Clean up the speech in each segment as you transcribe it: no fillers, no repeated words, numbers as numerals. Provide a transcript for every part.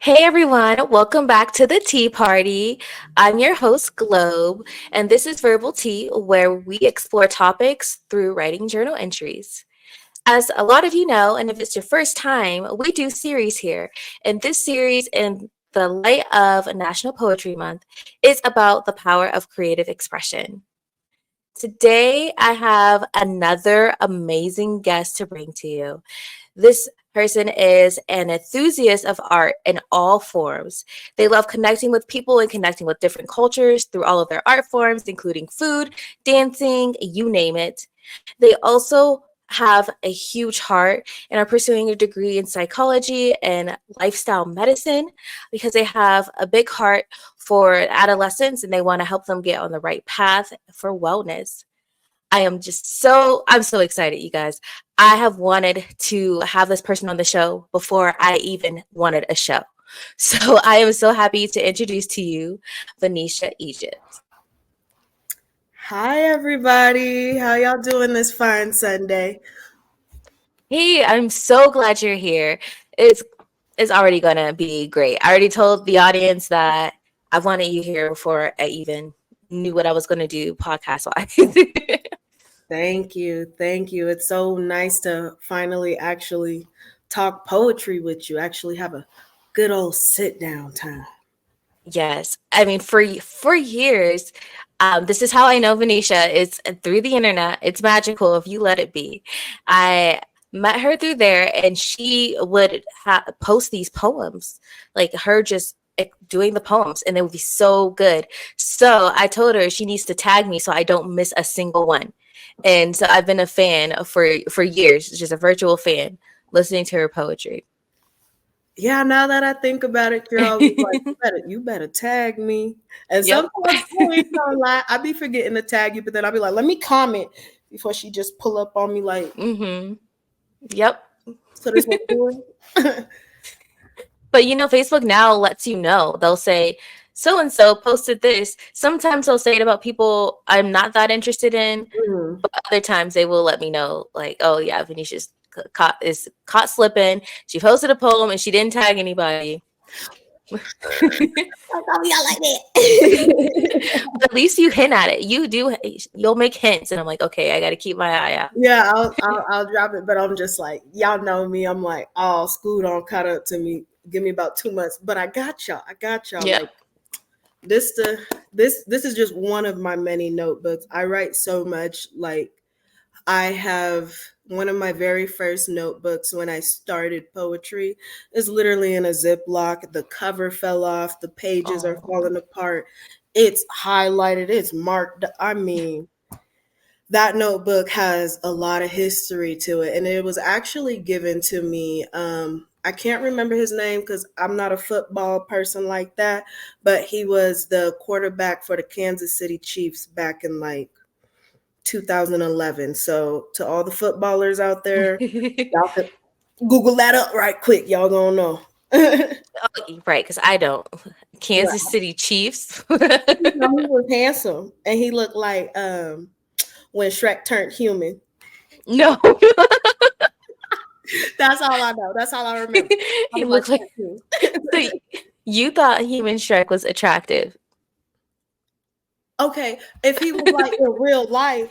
Hey everyone, welcome back to the Tea Party. I'm your host, Globe, and this is Verbal Tea, where we explore topics through writing journal entries. As a lot of you know, and if it's your first time, we do series here. And this series, in the light of National Poetry Month, is about the power of creative expression. Today, I have another amazing guest to bring to you. This person is an enthusiast of art in all forms. They love connecting with people and connecting with different cultures through all of their art forms, including food, dancing, you name it. They also have a huge heart and are pursuing a degree in psychology and lifestyle medicine because they have a big heart for adolescents and they want to help them get on the right path for wellness. I'm so excited, you guys. I have wanted to have this person on the show before I even wanted a show. So I am so happy to introduce to you Vaniesha Egypt. Hi everybody. How y'all doing this fine Sunday? Hey, I'm so glad you're here. It's it's already gonna be great. I already told the audience that I wanted you here before I even knew what I was gonna do podcast wise. Thank you. Thank you. It's so nice to finally actually talk poetry with you. Actually have a good old sit down time. Yes. I mean, for years, this is how I know Venetia. It's through the internet. It's magical if you let it be. I met her through there, and she would post these poems, like her just doing the poems, and they would be so good. So I told her she needs to tag me so I don't miss a single one. And so I've been a fan for years, just a virtual fan, listening to her poetry. Yeah, now that I think about it, you're always like, you better tag me. And Yep. sometimes I ain't gonna lie, I be forgetting to tag you, but then I'll be like, let me comment before she just pull up on me like, Mhm. Yep. so this what we're doing. But Facebook now lets you know. They'll say, so and so posted this. Sometimes they'll say it about people I'm not that interested in, Mhm. but other times they will let me know, like, oh yeah, Venetia's caught slipping. She posted a poem and she didn't tag anybody. Like, oh, y'all like that. But at least you hint at it. You'll make hints, and I'm like, okay, I got to keep my eye out. Yeah, I'll drop it, but I'm just like, y'all know me. I'm like, oh, school don't caught up to me. Give me about 2 months, but I got y'all. I got y'all. Yeah. Like this is just one of my many notebooks. I write so much. Like I have one of my very first notebooks when I started poetry is literally in a Ziploc. The cover fell off. The pages are Oh. falling apart. It's highlighted. It's marked. I mean, that notebook has a lot of history to it, and it was actually given to me. I can't remember his name because I'm not a football person like that, but he was the quarterback for the Kansas City Chiefs back in like 2011. So to all the footballers out there, y'all could Google that up right quick. Y'all gonna know. Right, because I don't. Kansas Well, City Chiefs. you know, he was handsome, and he looked like when Shrek turned human. No. That's all I know. That's all I remember. I He was like, looked like Shrek too. so you thought Human Shrek was attractive. Okay, if he was like in real life,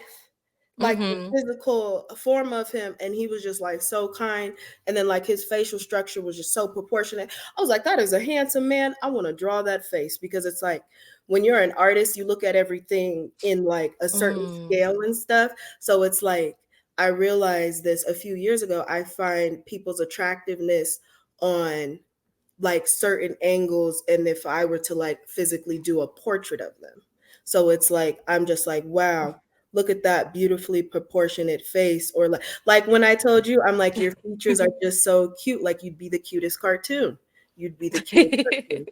like the Mhm. physical form of him, and he was just like so kind, and then like his facial structure was just so proportionate. I was like, that is a handsome man. I want to draw that face because it's like when you're an artist, you look at everything in like a certain Mm. scale and stuff. So it's like I realized this a few years ago. I find people's attractiveness on like certain angles, and if I were to like physically do a portrait of them. So it's like I'm just like, wow, look at that beautifully proportionate face. Or like when I told you, I'm like, your features are just so cute, like you'd be the cutest cartoon. You'd be the cutest cartoon.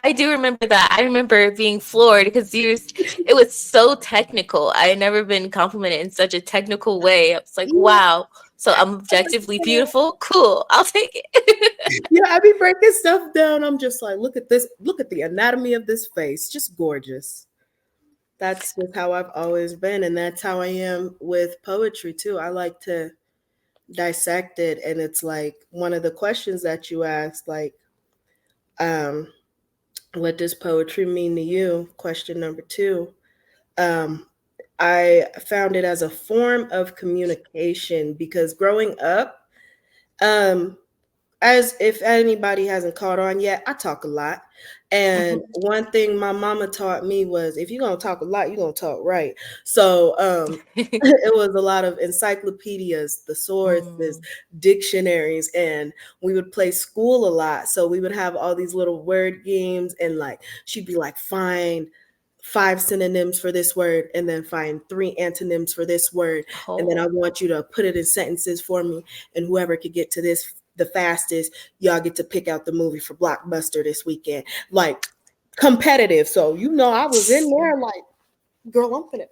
I do remember that. I remember being floored because it was so technical. I had never been complimented in such a technical way. I was like, Yeah. wow. So I'm objectively beautiful? Cool. I'll take it. Yeah, I be breaking stuff down. I'm just like, look at this, look at the anatomy of this face. Just gorgeous. That's just how I've always been, and that's how I am with poetry too. I like to dissect it, and it's like one of the questions that you asked, like Um, what does poetry mean to you? Question number two. Um, I found it as a form of communication because growing up, um, as if anybody hasn't caught on yet, I talk a lot. And one thing my mama taught me was if you're gonna talk a lot, you're gonna talk right. So it was a lot of encyclopedias, thesaurus, Mm. dictionaries, and we would play school a lot. So we would have all these little word games, and like she'd be like, find five synonyms for this word and then find three antonyms for this word, and then I Oh. want you to put it in sentences for me, and whoever could get to this the fastest, y'all get to pick out the movie for Blockbuster this weekend. Like competitive. So I was in there like, girl, I'm finna,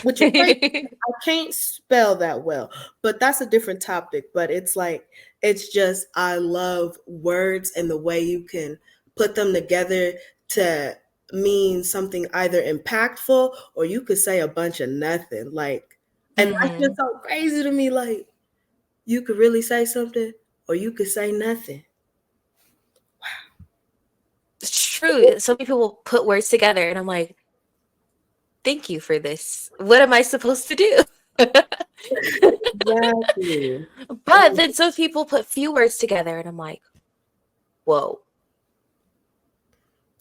which is crazy. I can't spell that well, but that's a different topic. But it's like, it's just, I love words and the way you can put them together to mean something either impactful, or you could say a bunch of nothing. Like, and that's just Mm. so crazy to me. Like, you could really say something, or you could say nothing. It's true. So many people put words together, and I'm like, thank you for this. What am I supposed to do? Exactly. But then some people put few words together, and I'm like, whoa.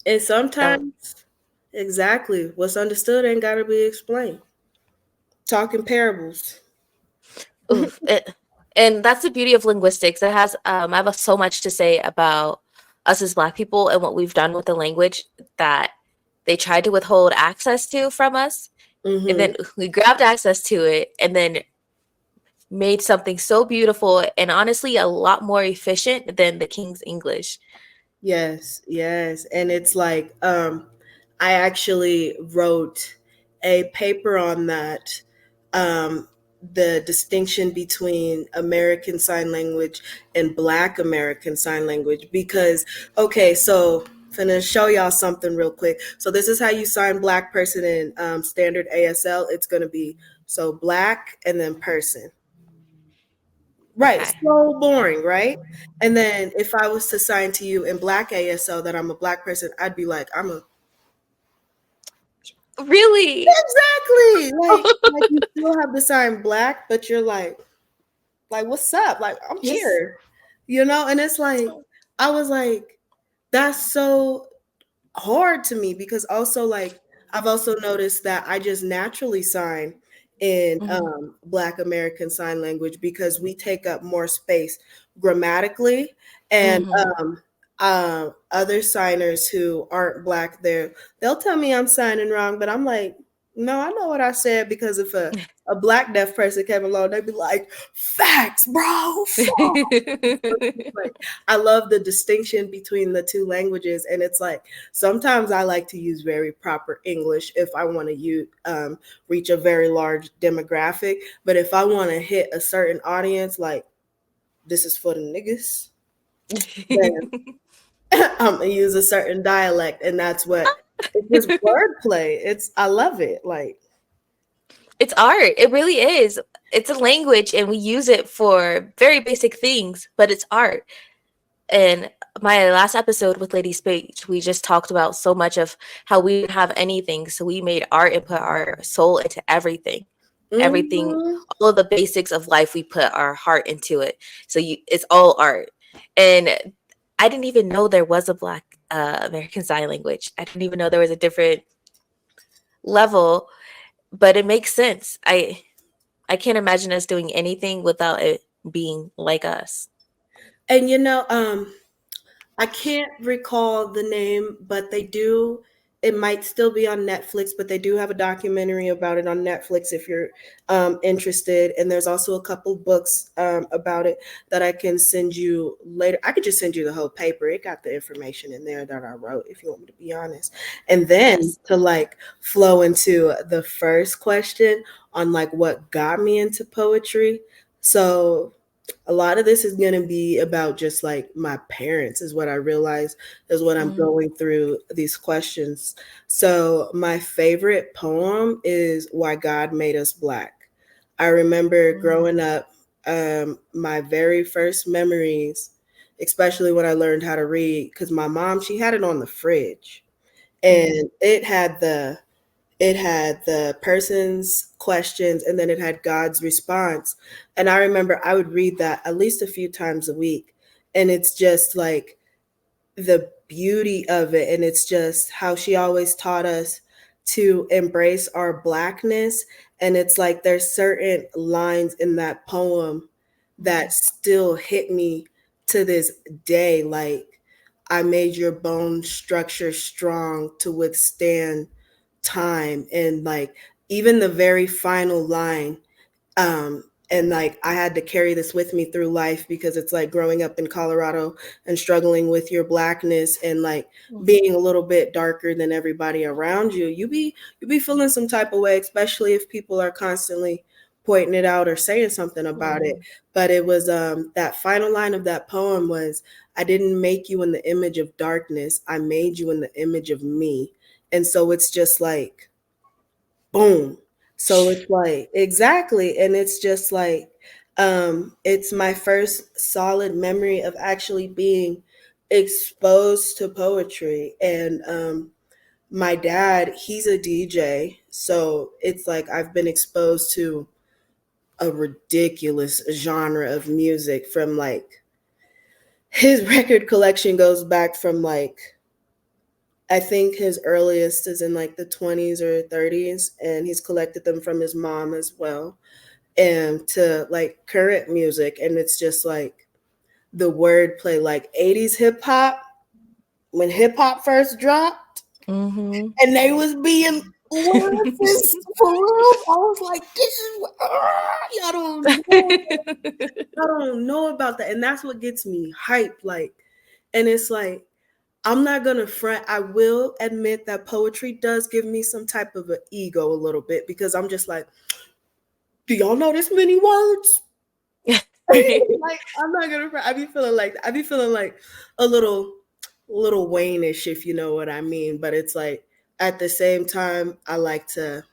And That sometimes, exactly, what's understood ain't got to be explained. Talking parables. oof. And that's the beauty of linguistics. It has I have so much to say about us as Black people and what we've done with the language that they tried to withhold access to from us, and Hmm. then we grabbed access to it, and then made something so beautiful and honestly a lot more efficient than the King's English. Yes, yes. And it's like, I actually wrote a paper on that, um, the distinction between American Sign Language and Black American Sign Language. Because, okay, so I'm gonna show y'all something real quick. So this is how you sign Black person in standard ASL. It's gonna be so Black and then person. Right, Okay. so boring, right? And then if I was to sign to you in Black ASL that I'm a Black person, I'd be like, I'm a Really? exactly like you still have the sign Black, but you're like what's up? Like I'm Yes. here, And it's like I was like, that's so hard to me because also like I've also noticed that I just naturally sign in Mhm. Black American Sign Language because we take up more space grammatically, and Mhm. other signers who aren't Black, they'll tell me I'm signing wrong, but I'm like, no, I know what I said, because if a Black deaf person came along, they'd be like, facts, bro, like, I love the distinction between the two languages, and it's like sometimes I like to use very proper English if I want to reach a very large demographic, but if I want to hit a certain audience, like this is for the niggas, then I'm gonna use a certain dialect, and that's what it's just wordplay. I love it. Like, It's art. It really is. It's a language and we use it for very basic things, but it's art. And my last episode with Lady Speech, we just talked about so much of how we didn't have anything. So we made art and put our soul into everything. Everything, mm-hmm. all of the basics of life, we put our heart into it. So it's all art. And I didn't even know there was a Black American Sign Language. I didn't even know there was a different level, but it makes sense. I can't imagine us doing anything without it being like us. And I can't recall the name, but they do. It might still be on Netflix, but they do have a documentary about it on Netflix if you're interested. And there's also a couple books about it that I can send you later. I could just send you the whole paper. It got the information in there that I wrote, if you want me to be honest. And then Yes. to like flow into the first question on like what got me into poetry. So a lot of this is going to be about just like my parents, is what I realize is what I'm Mm, going through these questions. So my favorite poem is Why God Made Us Black. I remember mm, growing up, my very first memories especially when I learned how to read, because my mom, she had it on the fridge, Mm. and it had the person's questions, and then it had God's response. And I remember I would read that at least a few times a week, and it's just like the beauty of it, and it's just how she always taught us to embrace our blackness. And it's like there's certain lines in that poem that Mm. still hit me to this day, like, I made your bone structure strong to withstand time. And like, even the very final line, and like, I had to carry this with me through life, because it's like growing up in Colorado and struggling with your blackness, and like Mm. being a little bit darker than everybody around you. You be feeling some type of way, especially if people are constantly pointing it out or saying something about it. Mm. But it was, that final line of that poem was, I didn't make you in the image of darkness, I made you in the image of me. And so it's just like, boom. So it's like, exactly. And it's just like, it's my first solid memory of actually being exposed to poetry. And my dad, he's a DJ, so it's like I've been exposed to a ridiculous genre of music. From like, his record collection goes back from like, I think his earliest is in like the 20s or 30s, and he's collected them from his mom as well, and to like current music. And it's just like the wordplay, like 80s hip hop, when hip hop first dropped, Mhm. and they was being lyricists for real. I was like, this is what, y'all don't know about that. And that's what gets me hyped. Like, and it's like, I'm not gonna front. I will admit that poetry does give me some type of an ego a little bit, because I'm just like, do y'all know this many words? Like, I'm not gonna front. I be feeling like a little Wayne-ish, if you know what I mean. But it's like, at the same time, I like to,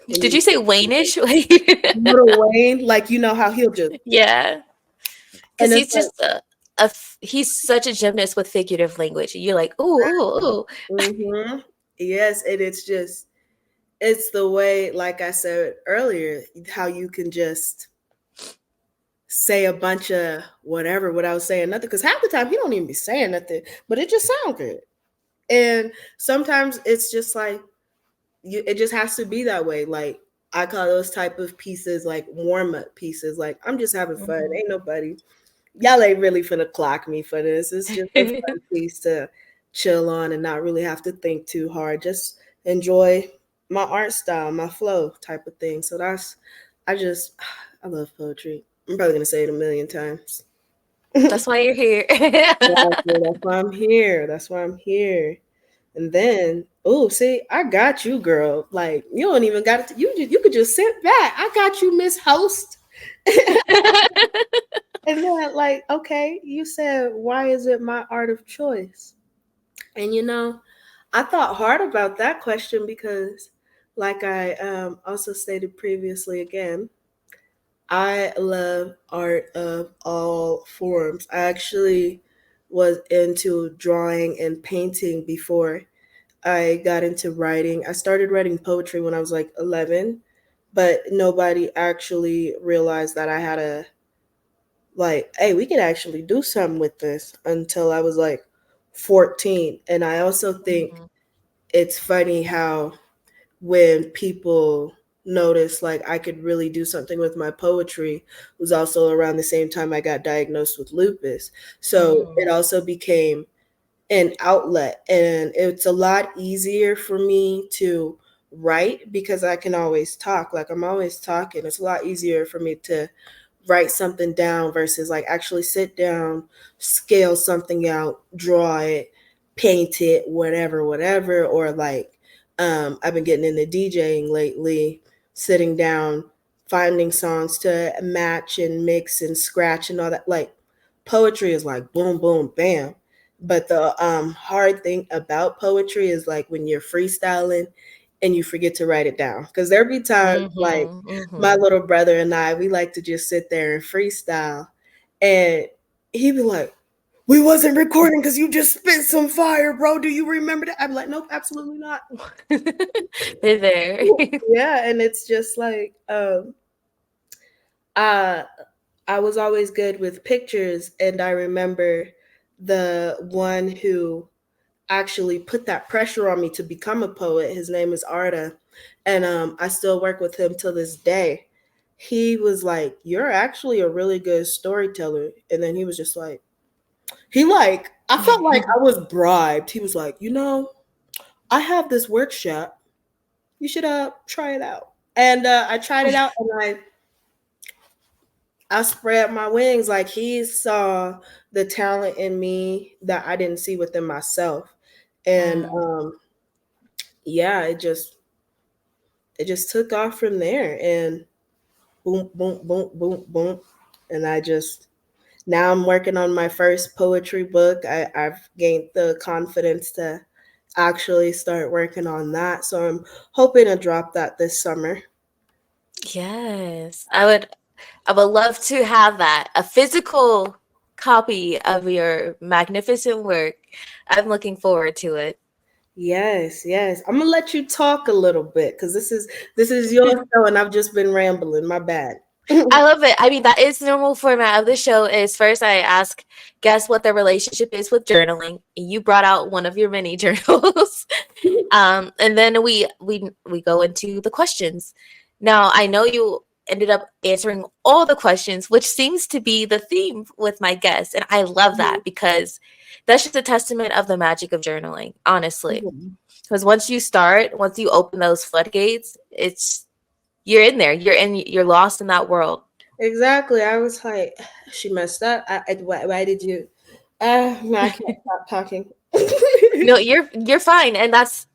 when Did you you say Waynish? little Wayne, like, you know how he'll just, Yeah, because and it's he's like, just he's such a gymnast with figurative language. You're like, "Ooh, ooh, ooh." mm-hmm. Yes, and it's just, it's the way, like I said earlier, how you can just say a bunch of whatever without saying nothing. Because half the time he don't even be saying nothing, but it just sounds good. And sometimes it's just like, it just has to be that way. Like, I call those type of pieces like warm up pieces. Like, I'm just having fun. Mhm. Ain't nobody, y'all ain't really finna clock me for this. It's just a fun piece to chill on and not really have to think too hard. Just enjoy my art style, my flow type of thing. So that's, I just, I love poetry. I'm probably gonna say it a million times. That's why you're here. Exactly. That's why I'm here. That's why I'm here. And then, oh, see, I got you, girl. Like, you don't even got to. You could just sit back. I got you, Miss Host. And then, like, okay, you said, why is it my art of choice? And I thought hard about that question, because, like I also stated previously, again, I love art of all forms. I actually was into drawing and painting before I got into writing. I started writing poetry when I was like 11, but nobody actually realized that I had a, like, hey, we could actually do something with this, until I was like 14. And I also think Mhm. it's funny how, when people noticed like I could really do something with my poetry, was also around the same time I got diagnosed with lupus. So Mm. it also became an outlet, and it's a lot easier for me to write, because I can always talk. Like, I'm always talking. It's a lot easier for me to write something down versus like actually sit down, scale something out, draw it, paint it, whatever, whatever. Or like, I've been getting into DJing lately, sitting down, finding songs to match and mix and scratch and all that. Like, poetry is like boom, boom, bam. But the hard thing about poetry is like when you're freestyling and you forget to write it down. Because there be times like, Mhm. my Mhm. little brother and I, we like to just sit there and freestyle. And he'd be like, we wasn't recording because you just spit some fire, bro. Do you remember that? I'm like, nope, absolutely not. They're there. Yeah, and it's just like uh I was always good with pictures, and I remember the one who actually put that pressure on me to become a poet. His name is Arda, and I still work with him till this day. He was like, "You're actually a really good storyteller," and then he was just like, I felt like I was bribed. He was like, I have this workshop. You should try it out. And I tried it out, and I spread my wings. Like, he saw the talent in me that I didn't see within myself, and Mm. yeah, it just took off from there, and boom, boom, boom, boom, boom, and I just now I'm working on my first poetry book. I've gained the confidence to actually start working on that, so I'm hoping to drop that this summer. Yes. I would love to have that. A physical copy of your magnificent work. I'm looking forward to it. Yes, yes. I'm gonna let you talk a little bit because this is your show, and I've just been rambling. My bad. I love it. I mean, that is the normal format of the show is first I ask guess what their relationship is with journaling. You brought out one of your many journals. And then we go into the questions. Now, I know you ended up answering all the questions, which seems to be the theme with my guests, and I love that because that's just a testament of the magic of journaling, honestly. Mhm. Because once you open those floodgates, it's you're in there. You're lost in that world. Exactly. I was like, she messed up. Why did you? No, I can't stop talking. No, you're fine, and that's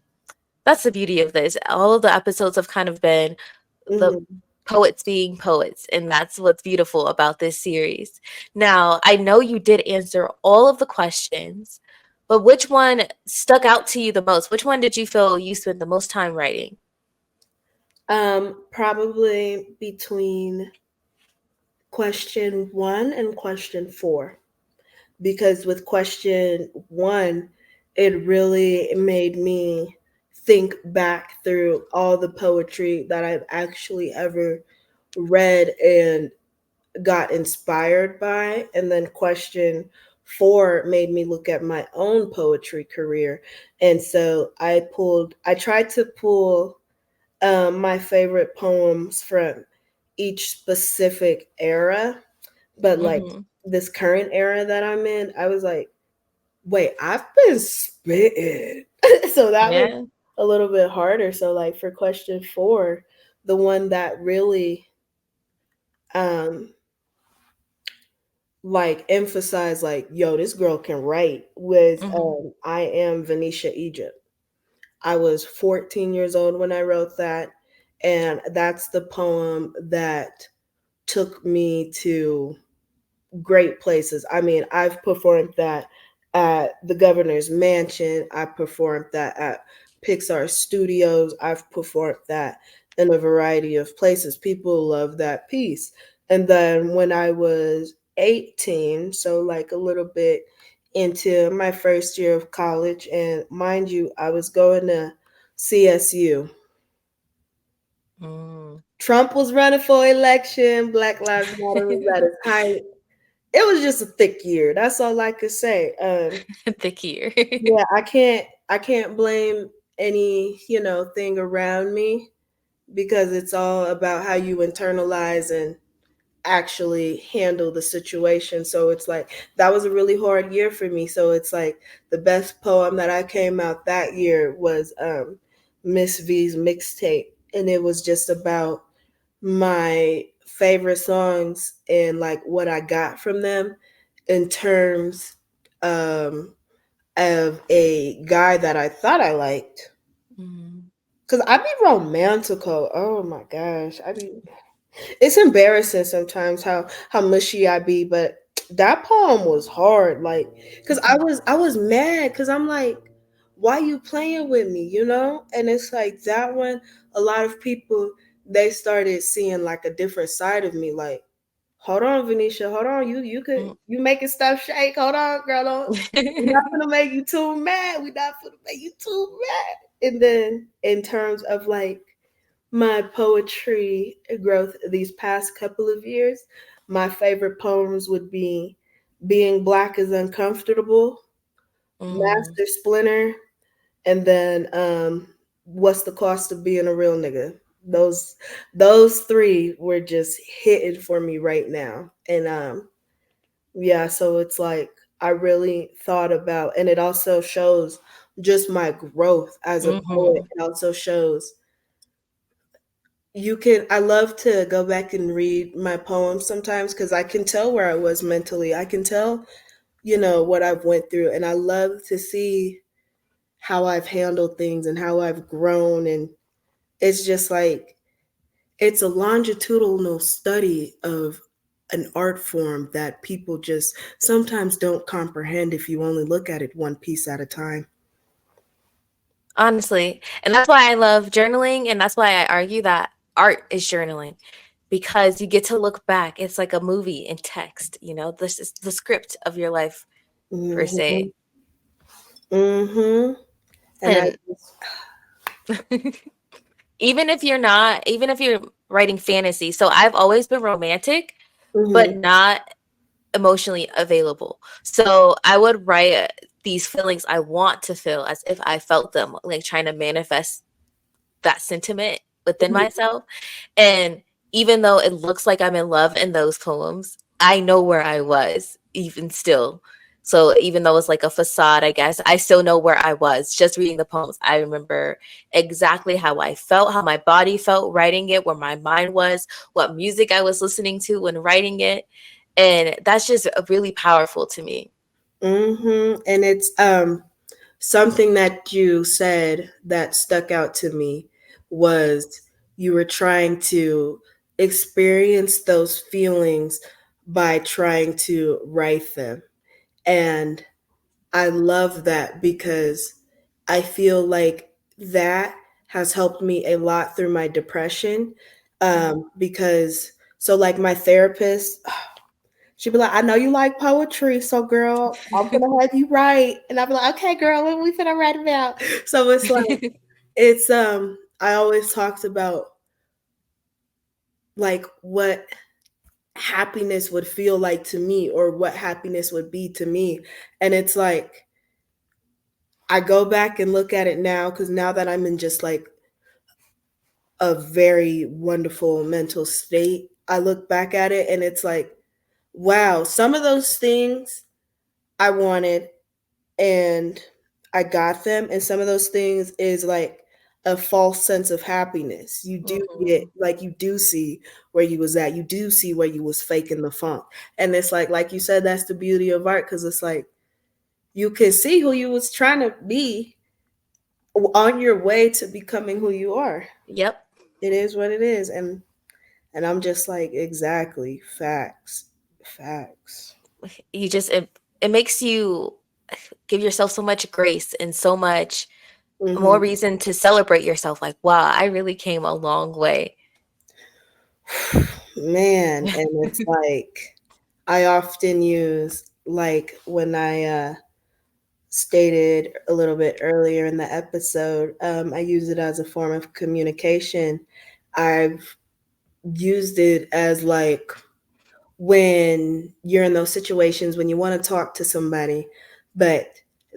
the beauty of this. All of the episodes have kind of been the Mhm. poets being poets, and that's what's beautiful about this series. Now, I know you did answer all of the questions, but which one stuck out to you the most? Which one did you feel you spent the most time writing? Probably between question one and question four, because with question one, it really made me think back through all the poetry that I've actually ever read and got inspired by. And then question four made me look at my own poetry career. And so I tried to pull my favorite poems from each specific era, but like Mhm. this current era that I'm in, I was like, wait, I've been spitting. So that was Yeah. a little bit harder. So like for question four, the one that really um like emphasized like, yo, this girl can write was Mhm. I am Vaniesha Egypt. I was 14 years old when I wrote that, and that's the poem that took me to great places. I mean, I've performed that at the governor's mansion. I performed that at Pixar Studios. I've performed that in a variety of places. People love that piece. And then when I was 18, so like a little bit into my first year of college, and mind you, I was going to CSU. Mm. Trump was running for election. Black Lives Matter was at its height. It was just a thick year. That's all I could say. Thick ear. Yeah, I can't blame any, thing around me, because it's all about how you internalize and actually handle the situation. So it's like that was a really hard year for me. So it's like the best poem that I came out that year was Miss V's mixtape, and it was just about my favorite songs and like what I got from them in terms um, of a guy that I thought I liked. Mm. Cause I be romantical. Oh my gosh, It's embarrassing sometimes how mushy I be, but that poem was hard. Like, cause I was mad. Cause I'm like, why you playing with me? And it's like that one. A lot of people, they started seeing like a different side of me. Like, hold on, Venetia, hold on. You making stuff shake. Hold on, girl. Don't, we're not gonna make you too mad. We're not gonna make you too mad. And then in terms of like my poetry growth these past couple of years, my favorite poems would be Being Black is Uncomfortable, Mm, Master Splinter, and then What's the Cost of Being a Real Nigga. Those three were just hitting for me right now. And yeah, so it's like I really thought about, and it also shows just my growth as a poet. mhm, It also shows you can, I love to go back and read my poems sometimes because I can tell where I was mentally. I can tell, what I've went through, and I love to see how I've handled things and how I've grown. And it's just like it's a longitudinal study of an art form that people just sometimes don't comprehend if you only look at it one piece at a time. honestly, and that's why I love journaling, and that's why I argue that art is journaling, because you get to look back. It's like a movie in text, this is the script of your life per Mm-hmm. se. Mm-hmm. And I And just, even if you're writing fantasy, so I've always been romantic, but mm-hmm. not emotionally available. So I would write these feelings I want to feel as if I felt them, like trying to manifest that sentiment within myself. And even though it looks like I'm in love in those poems, I know where I was even still. So even though it's like a facade, I guess, I still know where I was. Just reading the poems, I remember exactly how I felt, how my body felt writing it, where my mind was, what music I was listening to when writing it. And that's just really powerful to me. Mm-hmm. And it's something that you said that stuck out to me was you were trying to experience those feelings by trying to write them. And I love that because I feel like that has helped me a lot through my depression. Mhm. Because, so like my therapist, she'd be like, I know you like poetry, so girl, I'm gonna have you write. And I'd be like, okay, girl, what we finna write about? So it's like, it's I always talked about like what happiness would feel like to me or what happiness would be to me. And it's like I go back and look at it now because now that I'm in just like a very wonderful mental state, I look back at it and it's like, wow, some of those things I wanted and I got them. And some of those things is like a false sense of happiness. You do get Mhm. like you do see where you was at. You do see where you was faking the funk. And it's like you said, that's the beauty of art because it's like you can see who you was trying to be on your way to becoming who you are. Yep. It is what it is. And I'm just like, exactly, facts. Facts. It makes you give yourself so much grace and so much more Hmm. reason to celebrate yourself. Like, wow, I really came a long way. Man, and it's like I often use like when I stated a little bit earlier in the episode, I use it as a form of communication. I've used it as like when you're in those situations when you want to talk to somebody, but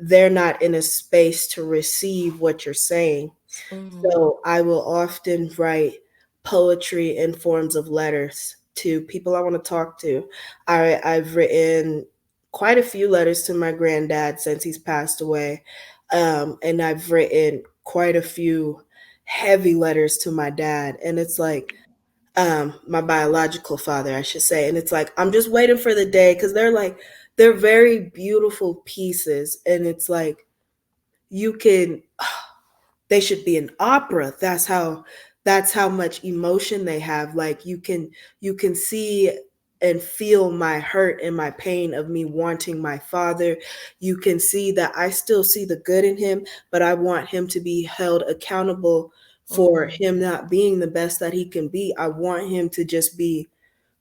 they're not in a space to receive what you're saying. Mhm. So I will often write poetry in forms of letters to people I want to talk to. I've written quite a few letters to my granddad since he's passed away. And I've written quite a few heavy letters to my dad. And it's like, my biological father, I should say. And it's like, I'm just waiting for the day because they're very beautiful pieces. And it's like, you can they should be an opera. That's how much emotion they have. Like you can see and feel my hurt and my pain of me wanting my father. You can see that I still see the good in him, but I want him to be held accountable for Mhm. him not being the best that he can be. I want him to just be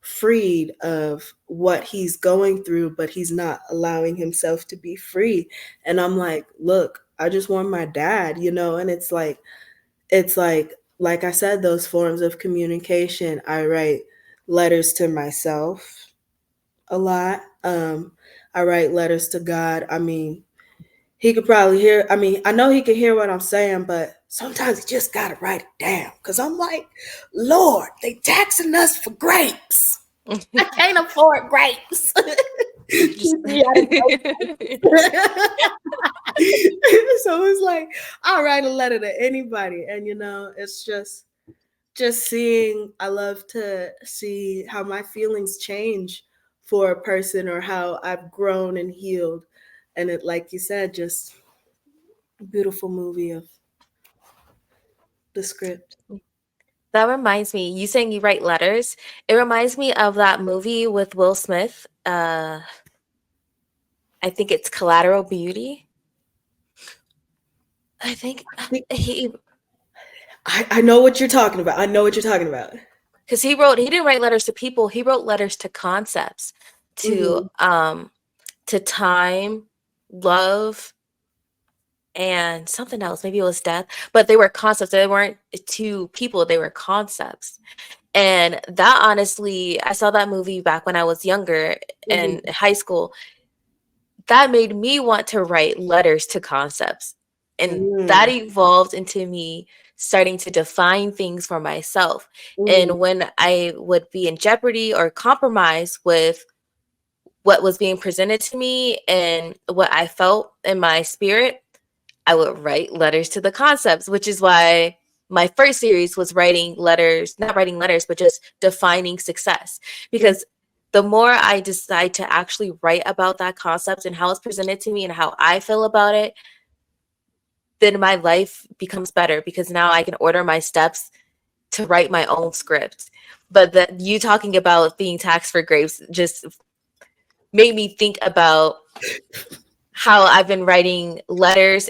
freed of what he's going through, but he's not allowing himself to be free. And I'm like, look, I just want my dad, you know. And it's like I said, those forms of communication. I write letters to myself a lot. I write letters to God. I mean, he could probably hear. I mean, I know he can hear what I'm saying, but sometimes you just gotta write it down. Cause I'm like, Lord, they taxing us for grapes. I can't afford grapes. Just Keep me out of grapes. So it's like I'll write a letter to anybody, and it's just seeing. I love to see how my feelings change for a person, or how I've grown and healed. And it, like you said, just a beautiful movie of the script. That reminds me, you saying you write letters. It reminds me of that movie with Will Smith. I think it's Collateral Beauty. I think I think he I know what you're talking about. I know what you're talking about. because he didn't write letters to people. He wrote letters to concepts, to Hmm. um to time, love, and something else. Maybe it was death, but they were concepts. They weren't to people. They were concepts. And that honestly, I saw that movie back when I was younger in Hmm. high school. That made me want to write letters to concepts. And that Mm. evolved into me starting to define things for myself. Mm. And when I would be in jeopardy or compromise with what was being presented to me and what I felt in my spirit, I would write letters to the concepts, which is why my first series was writing letters, not writing letters, but just defining success. Mm. Because the more I decide to actually write about that concept and how it's presented to me and how I feel about it, then my life becomes better because now I can order my steps to write my own script. But that you talking about being taxed for grapes just made me think about how I've been writing letters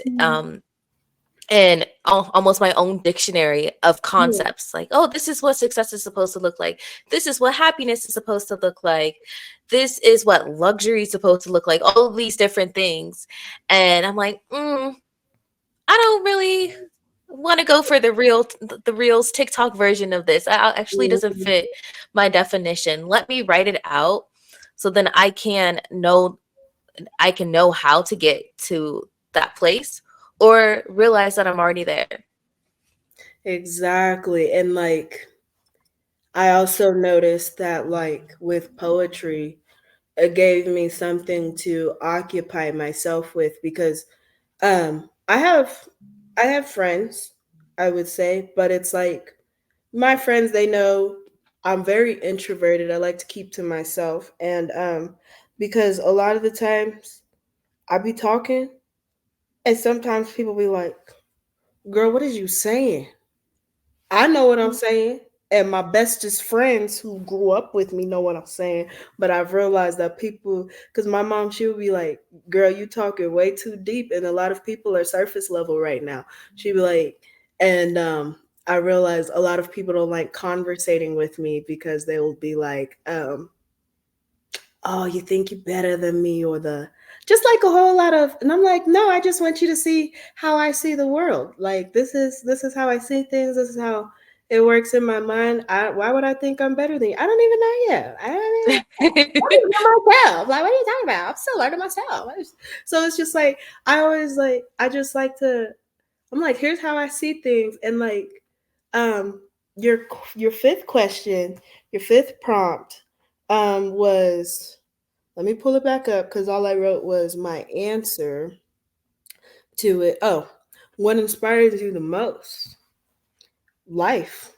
and almost my own dictionary of Mm. concepts like, oh, this is what success is supposed to look like, this is what happiness is supposed to look like, this is what luxury is supposed to look like, all of these different things. And I'm like, I don't really want to go for the reels TikTok version of this. Actually doesn't Mm. fit my definition. Let me write it out so then I can know how to get to that place or realize that I'm already there. Exactly. And like I also noticed that like with poetry, it gave me something to occupy myself with, because I have friends, I would say, but it's like my friends, they know I'm very introverted. I like to keep to myself. And because a lot of the times I be talking, and sometimes people be like, girl, what is you saying? I know what I'm saying. And my bestest friends who grew up with me know what I'm saying. But I've realized that people, because my mom, she would be like, girl, you talking way too deep. And a lot of people are surface level right now. She'd be like, and I realized a lot of people don't like conversating with me because they will be like, oh, you think you're better than me, or the just like a whole lot of, and I'm like, no, I just want you to see how I see the world. Like this is how I see things. This is how it works in my mind. Why would I think I'm better than you? I don't even know you. I don't even know myself. Like, what are you talking about? I'm still learning myself. So it's just like I always like I just like to. I'm like, here's how I see things, and like, um, your your fifth question, your fifth prompt, was, let me pull it back up because all I wrote was my answer to it. Oh, what inspires you the most? Life.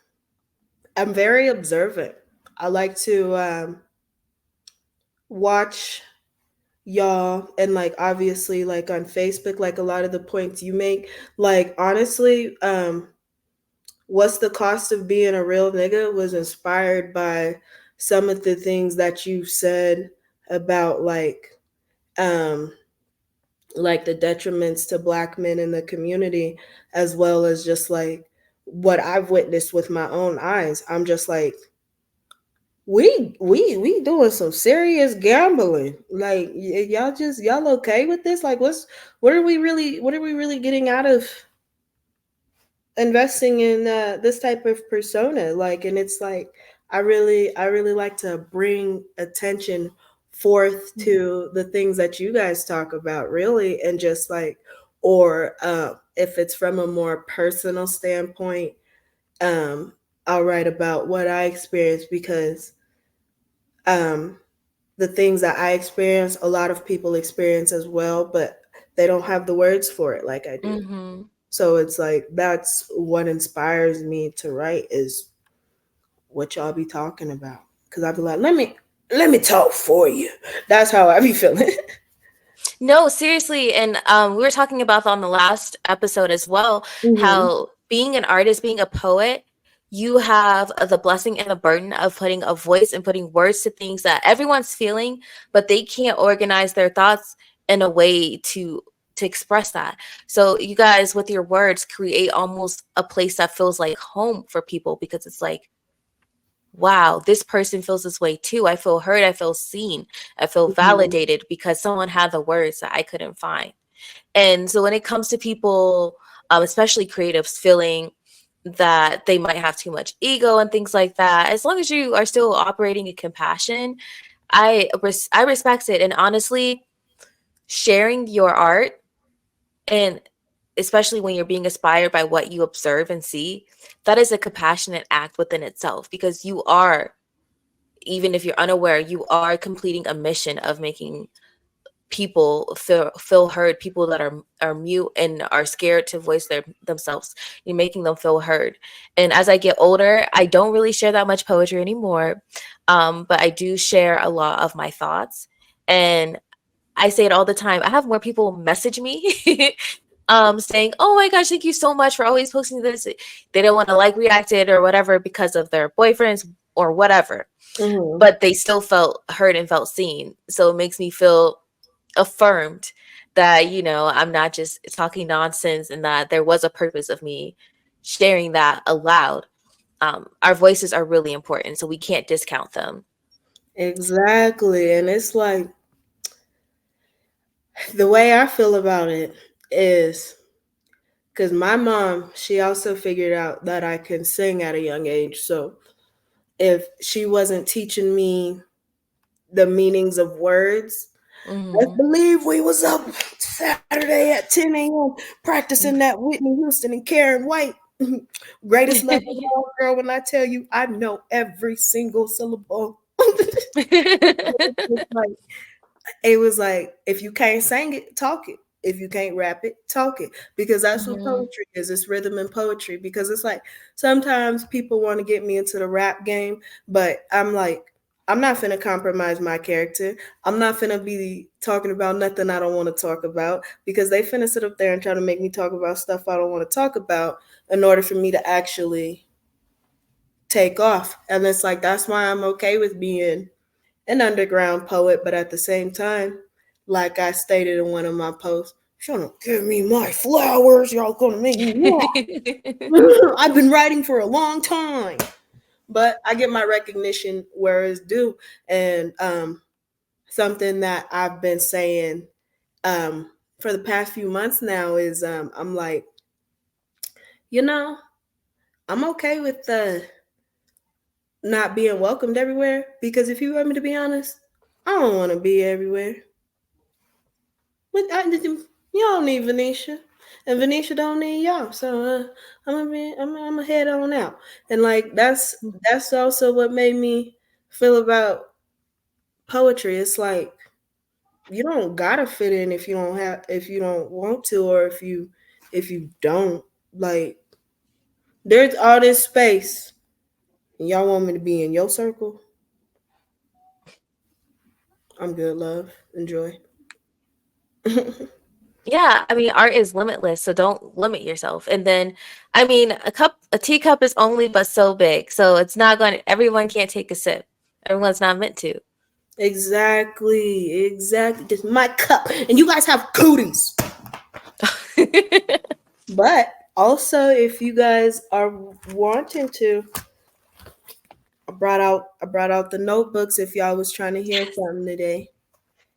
I'm very observant. I like to watch y'all, and like obviously like on Facebook, like a lot of the points you make. Like honestly, what's the cost of being a real nigga was inspired by some of the things that you said about um like the detriments to black men in the community, as well as just like what I've witnessed with my own eyes. I'm just like, we doing some serious gambling. Like y'all okay with this? Like what are we really getting out of investing in this type of persona? Like, and it's like I really like to bring attention forth to the things that you guys talk about, really, and just like, or if it's from a more personal standpoint, um, I'll write about what I experienced because um, the things that I experience, a lot of people experience as well, but they don't have the words for it like I do. Mm-hmm. So it's like that's what inspires me to write is what y'all be talking about. Cause I'll be like, let me talk for you. That's how I be feeling. No, seriously, and we were talking about that on the last episode as well. Hmm. How being an artist, being a poet, you have the blessing and the burden of putting a voice and putting words to things that everyone's feeling, but they can't organize their thoughts in a way to express that. So you guys, with your words, create almost a place that feels like home for people because it's like, wow, this person feels this way too. I feel heard. I feel seen. I feel Hmm. validated because someone had the words that I couldn't find. And so when it comes to people, especially creatives, feeling that they might have too much ego and things like that, as long as you are still operating in compassion, I respect it. And honestly, sharing your art and especially when you're being inspired by what you observe and see, that is a compassionate act within itself because you are, even if you're unaware, you are completing a mission of making people feel heard. People that are mute and are scared to voice themselves, you're making them feel heard. And as I get older, I don't really share that much poetry anymore, but I do share a lot of my thoughts. And I say it all the time. I have more people message me saying, "Oh my gosh, thank you so much for always posting this." They don't want to like react it or whatever because of their boyfriends or whatever, Hmm. but they still felt heard and felt seen. So it makes me feel affirmed that, I'm not just talking nonsense and that there was a purpose of me sharing that aloud. Our voices are really important, so we can't discount them. Exactly. And it's like the way I feel about it is because my mom, she also figured out that I can sing at a young age. So if she wasn't teaching me the meanings of words, best Hmm. believe we was up Saturday at 10 a.m. practicing that Whitney Houston and Karen White. Greatest love of all, girl. When I tell you, I know every single syllable. It's like it was like if you can't sing it, talk it. If you can't rap it, talk it. Because that's what Hmm. poetry is. It's rhythm and poetry. Because it's like sometimes people want to get me into the rap game, but I'm like, I'm not finna compromise my character. I'm not finna be talking about nothing I don't want to talk about because they finna sit up there and try to make me talk about stuff I don't want to talk about in order for me to actually take off. And it's like that's why I'm okay with being an underground poet, but at the same time, like I stated in one of my posts, y'all don't give me my flowers, y'all gonna make me wrong. I've been writing for a long time, but I get my recognition where it's due. And something that I've been saying for the past few months now is I'm like, you know, I'm okay with the not being welcomed everywhere because if you want me to be honest, I don't want to be everywhere. But y'all don't need Venetia, and Venetia don't need y'all. So I'm gonna head on out. And like that's also what made me feel about poetry. It's like you don't gotta fit in if you don't want to or if you don't like. There's all this space, and y'all want me to be in your circle. I'm good, love. Enjoy. Yeah, I mean, art is limitless, so don't limit yourself. And then, I mean, a teacup is only but so big, so it's not going to, everyone can't take a sip. Everyone's not meant to. Exactly, exactly. This is my cup, and you guys have cooties. But also, if you guys are wanting to, I brought out the notebooks if y'all was trying to hear something today.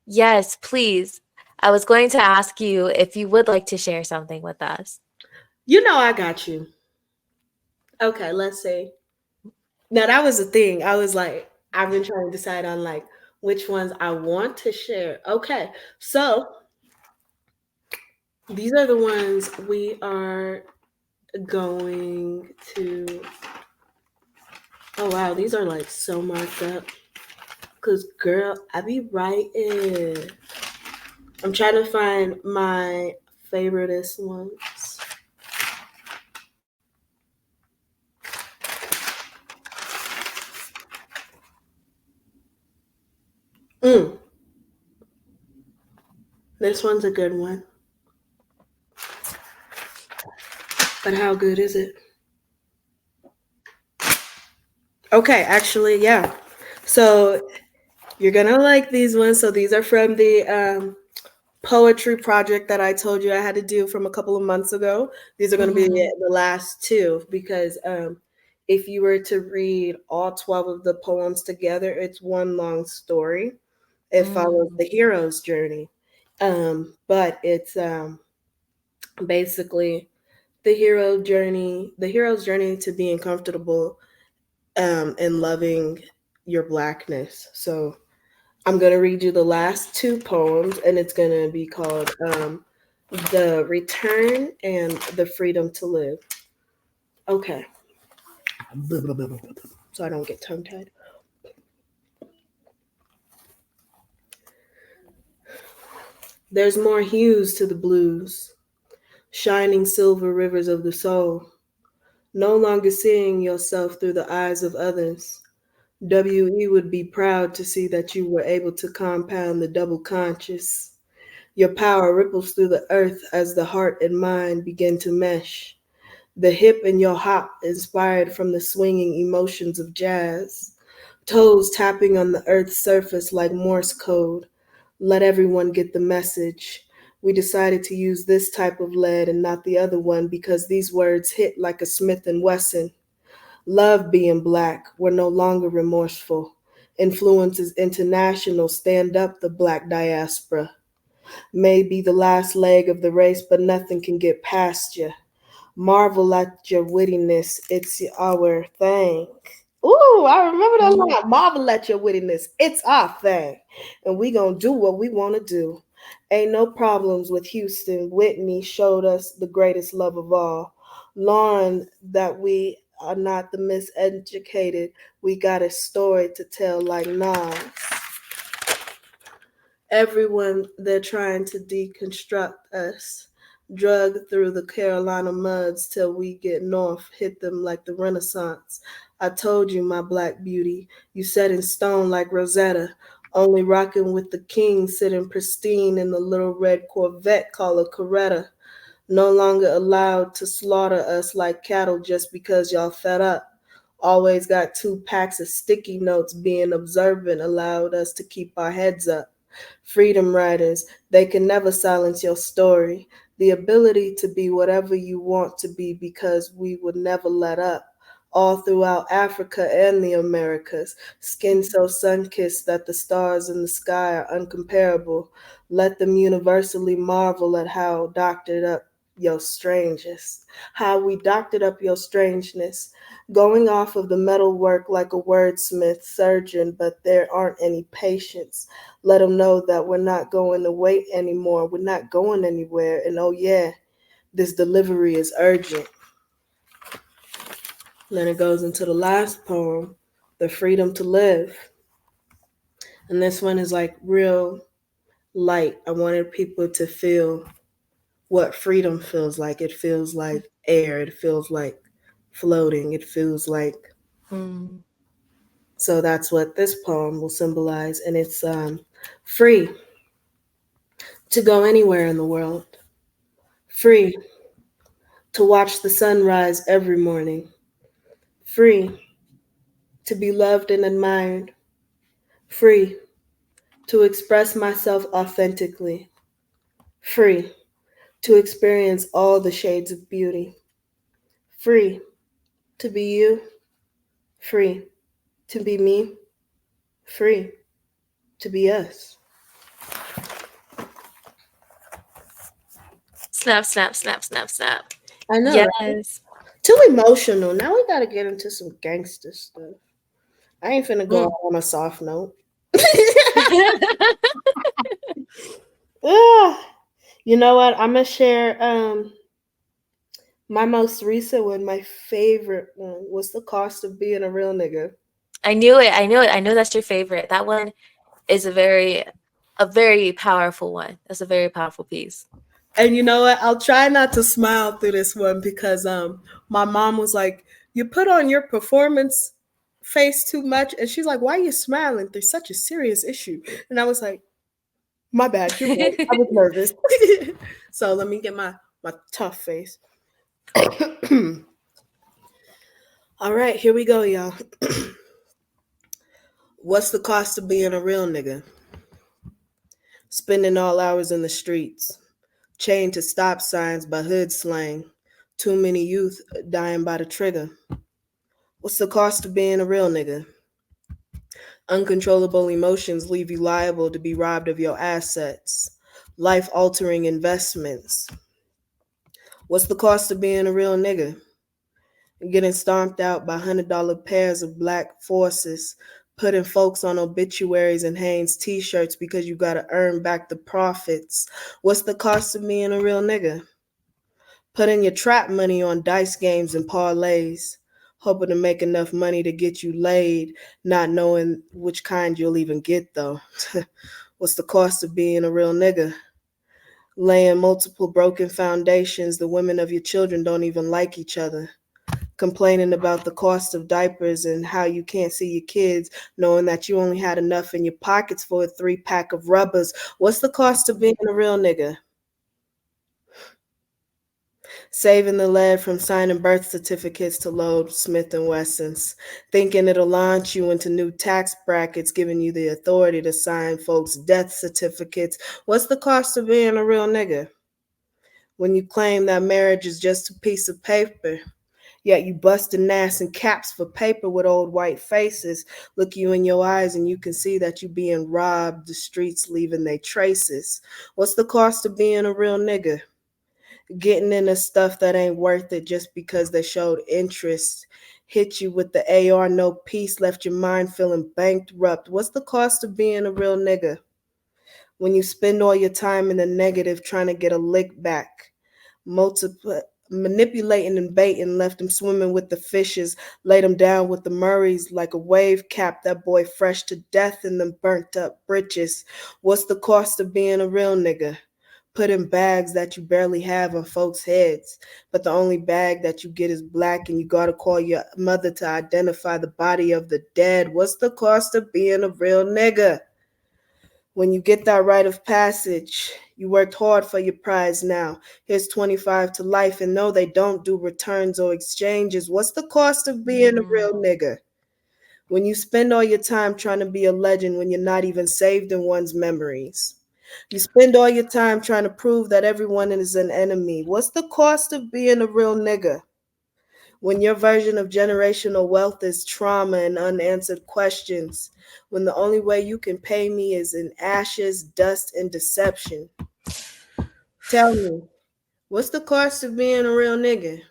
Yes, please. I was going to ask you if you would like to share something with us. You know I got you. Okay, let's see. Now that was the thing. I was like, I've been trying to decide on like which ones I want to share. Okay, so these are the ones we are going to. Oh wow, these are like so marked up. Cause girl, I be writing. I'm trying to find my favoriteest ones. Mm, this one's a good one. But how good is it? Okay, actually, yeah. So you're gonna like these ones. So these are from the poetry project that I told you I had to do from a couple of months ago. These are gonna be Mm-hmm. the last two because if you were to read all 12 of the poems together, it's one long story. It follows Mm. the hero's journey. But it's basically the hero's journey to being comfortable and loving your blackness. So I'm gonna read you the last two poems, and it's gonna be called "The Return" and "The Freedom to Live." Okay, so I don't get tongue tied. There's more hues to the blues, shining silver rivers of the soul. No longer seeing yourself through the eyes of others. WE would be proud to see that you were able to compound the double conscious. Your power ripples through the earth as the heart and mind begin to mesh. The hip in your hop inspired from the swinging emotions of jazz. Toes tapping on the earth's surface like Morse code. Let everyone get the message. We decided to use this type of lead and not the other one because these words hit like a Smith and Wesson. Love being black. We're no longer remorseful. Influence is international. Stand up, the black diaspora. May be the last leg of the race, but nothing can get past you. Marvel at your wittiness. It's our thing. Ooh, I remember that Mm. line. Marvel at your wittiness. It's our thing. And we gonna do what we wanna do. Ain't no problems with Houston. Whitney showed us the greatest love of all. Lauren, that we are not the miseducated. We got a story to tell like Nas. Everyone, they're trying to deconstruct us. Drug through the Carolina muds till we get north, hit them like the Renaissance. I told you, my black beauty, you set in stone like Rosetta, only rocking with the king sitting pristine in the little red Corvette called a Coretta. No longer allowed to slaughter us like cattle just because y'all fed up. Always got 2 packs of sticky notes being observant allowed us to keep our heads up. Freedom Riders, they can never silence your story. The ability to be whatever you want to be because we would never let up. All throughout Africa and the Americas, skin so sun kissed that the stars in the sky are uncomparable. Let them universally marvel at how doctored up your strangeness, how we doctored up your strangeness, going off of the metal work like a wordsmith surgeon, but there aren't any patients. Let them know that we're not going to wait anymore. We're not going anywhere. And oh, yeah, this delivery is urgent. Then it goes into the last poem, The Freedom to Live. And this one is like real light. I wanted people to feel what freedom feels like. It feels like air, it feels like floating, it feels like. Mm. So that's what this poem will symbolize. And it's free to go anywhere in the world, free to watch the sunrise every morning, free to be loved and admired, free to express myself authentically, free to experience all the shades of beauty, free to be you, free to be me, free, to be us. Snap, snap, snap, snap, snap. I know, right? Yes. Too emotional. Now we gotta get into some gangster stuff. I ain't finna go Mm. out on a soft note. Ugh. You know what? I'm gonna share my most recent one, my favorite one. What's the cost of being a real nigga? I knew it. I knew it. I know that's your favorite. That one is a very powerful one. That's a very powerful piece. And you know what? I'll try not to smile through this one because my mom was like, "You put on your performance face too much," and she's like, "Why are you smiling? There's such a serious issue." And I was like, "My bad, you're right. I was nervous." So let me get my tough face. All right, here we go, y'all. What's the cost of being a real nigga? Spending all hours in the streets, chained to stop signs by hood slang, too many youth dying by the trigger. What's the cost of being a real nigga? Uncontrollable emotions leave you liable to be robbed of your assets, life altering investments. What's the cost of being a real nigga? Getting stomped out by $100 pairs of black forces, putting folks on obituaries and Hanes t shirts because you gotta earn back the profits. What's the cost of being a real nigga? Putting your trap money on dice games and parlays, hoping to make enough money to get you laid, not knowing which kind you'll even get though. What's the cost of being a real nigga? Laying multiple broken foundations, the women of your children don't even like each other. Complaining about the cost of diapers and how you can't see your kids, knowing that you only had enough in your pockets for a 3-pack of rubbers. What's the cost of being a real nigga? Saving the lead from signing birth certificates to load Smith and Wessons, thinking it'll launch you into new tax brackets, giving you the authority to sign folks' death certificates. What's the cost of being a real nigga? When you claim that marriage is just a piece of paper, yet you busting ass and caps for paper with old white faces, look you in your eyes and you can see that you being robbed, the streets leaving their traces. What's the cost of being a real nigga? Getting into stuff that ain't worth it just because they showed interest. Hit you with the AR, no peace, left your mind feeling bankrupt. What's the cost of being a real nigga? When you spend all your time in the negative trying to get a lick back, manipulating and baiting, left him swimming with the fishes, laid him down with the Murrays like a wave cap, that boy fresh to death in them burnt up britches. What's the cost of being a real nigga? Putting bags that you barely have on folks' heads, but the only bag that you get is black and you gotta call your mother to identify the body of the dead. What's the cost of being a real nigga? When you get that rite of passage, you worked hard for your prize now. Here's 25 to life, and no, they don't do returns or exchanges. What's the cost of being a Mm. real nigga? When you spend all your time trying to be a legend when you're not even saved in one's memories. You spend all your time trying to prove that everyone is an enemy. What's the cost of being a real nigga? When your version of generational wealth is trauma and unanswered questions, when the only way you can pay me is in ashes, dust, and deception. Tell me, what's the cost of being a real nigga?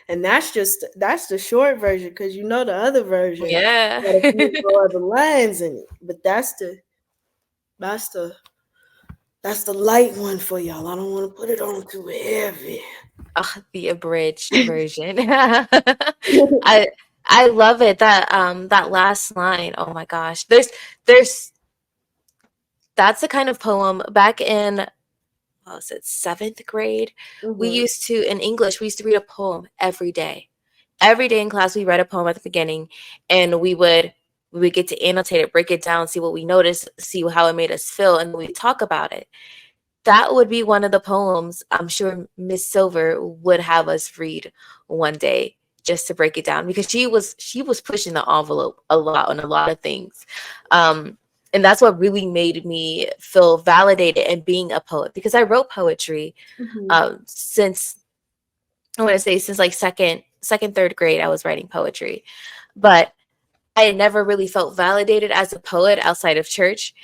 And that's the short version, because you know the other version Yeah. got a few more other lines in it. But that's the that's the light one for y'all. I don't want to put it on too heavy. Ugh, the abridged version. I love it. That last line. Oh my gosh. There's that's the kind of poem back in what was it, seventh grade? We Mm-hmm. used to in English, we used to read a poem every day. Every day in class we read a poem at the beginning and we would get to annotate it, break it down, see what we noticed, see how it made us feel, and then we talk about it. That would be one of the poems I'm sure Miss Silver would have us read one day just to break it down because she was pushing the envelope a lot on a lot of things. Um, and that's what really made me feel validated in being a poet because I wrote poetry Mm-hmm. since I want to say since like second, third grade, I was writing poetry. But I had never really felt validated as a poet outside of church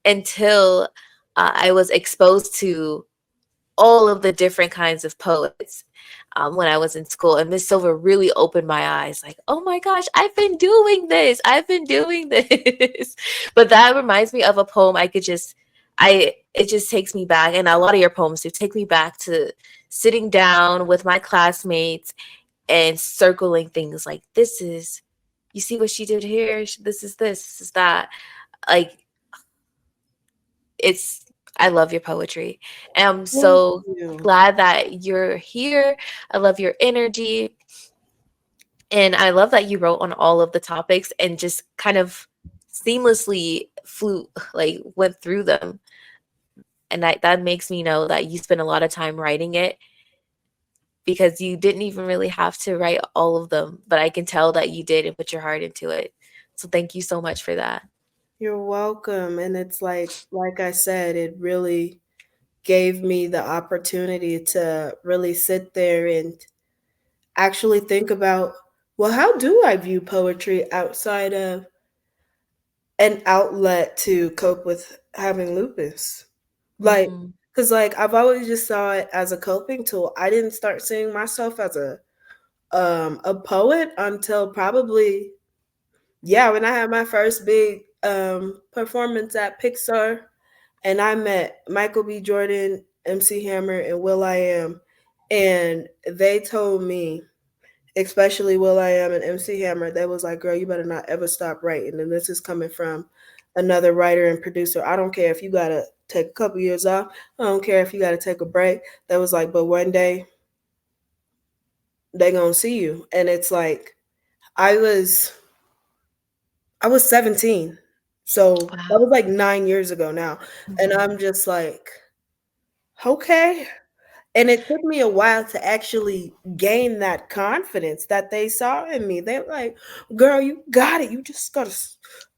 until I was exposed to all of the different kinds of poets when I was in school. And Miss Silver really opened my eyes like, oh my gosh, I've been doing this. I've been doing this. But that reminds me of a poem it just takes me back. And a lot of your poems do take me back to sitting down with my classmates and circling things like, you see what she did here? This is that. Like, it's I love your poetry. And I'm Thank so you. glad that you're here. I love your energy. And I love that you wrote on all of the topics and just kind of seamlessly went through them. And that makes me know that you spent a lot of time writing it because you didn't even really have to write all of them, but I can tell that you did and put your heart into it. So thank you so much for that. You're welcome. And it's like I said, it really gave me the opportunity to really sit there and actually think about, well, how do I view poetry outside of an outlet to cope with having lupus? Like, Mhm. because like I've always just saw it as a coping tool. I didn't start seeing myself as a poet until probably, yeah, when I had my first big performance at Pixar, and I met Michael B. Jordan, MC Hammer, and Will I Am, and they told me, especially Will I Am and MC Hammer, they was like, "Girl, you better not ever stop writing." And this is coming from another writer and producer. I don't care if you gotta take a couple years off. I don't care if you gotta take a break. That was like, but one day they gonna see you, and it's like I was I was 17. So that Wow. was like 9 years ago now. And Mhm. I'm just like, okay. And it took me a while to actually gain that confidence that they saw in me. They were like, girl, you got it. You just gotta.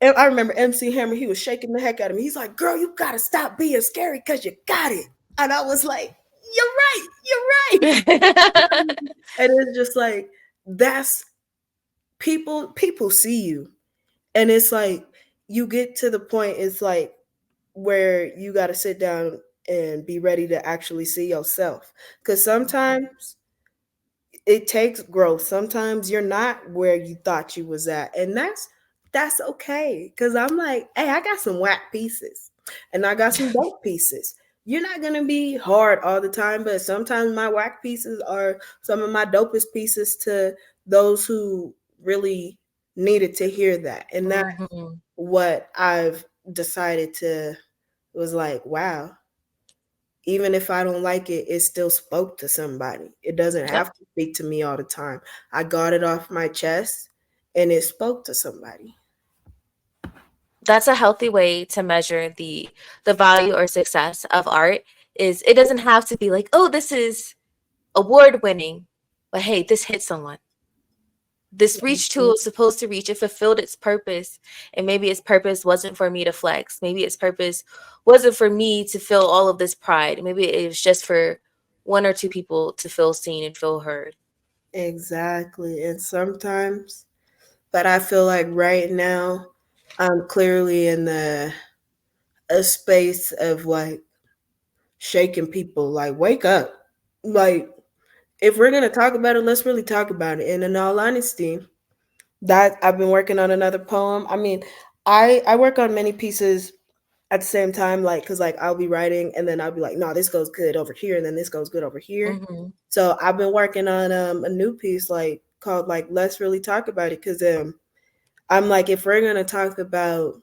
And I remember MC Hammer, he was shaking the heck out of me. He's like, girl, you gotta stop being scary because you got it. And I was like, you're right. You're right. And it's just like, that's people see you. And it's like, you get to the point, it's like, where you got to sit down and be ready to actually see yourself. Because sometimes it takes growth. Sometimes you're not where you thought you was at, and that's okay. Because I'm like, hey, I got some whack pieces, and I got some dope pieces. You're not gonna be hard all the time, but sometimes my whack pieces are some of my dopest pieces to those who really needed to hear that, and that's Mhm. what I've decided to, was like, wow, even if I don't like it, it still spoke to somebody. It doesn't Yep. have to speak to me all the time. I got it off my chest and it spoke to somebody. That's a healthy way to measure the value or success of art is it doesn't have to be like, "Oh, this is award winning." But hey, this hit someone. This reach tool is supposed to reach, it fulfilled its purpose. And maybe its purpose wasn't for me to flex. Maybe its purpose wasn't for me to feel all of this pride. Maybe it was just for one or two people to feel seen and feel heard. Exactly. And sometimes, but I feel like right now, I'm clearly in a space of like shaking people, like, wake up. Like, if we're going to talk about it, let's really talk about it. And in all honesty, that I've been working on another poem. I mean, I work on many pieces at the same time, like, because like I'll be writing and then I'll be like, no, this goes good over here, and then this goes good over here. Hmm. So I've been working on a new piece like called like Let's Really Talk About It, because I'm like, if we're gonna talk about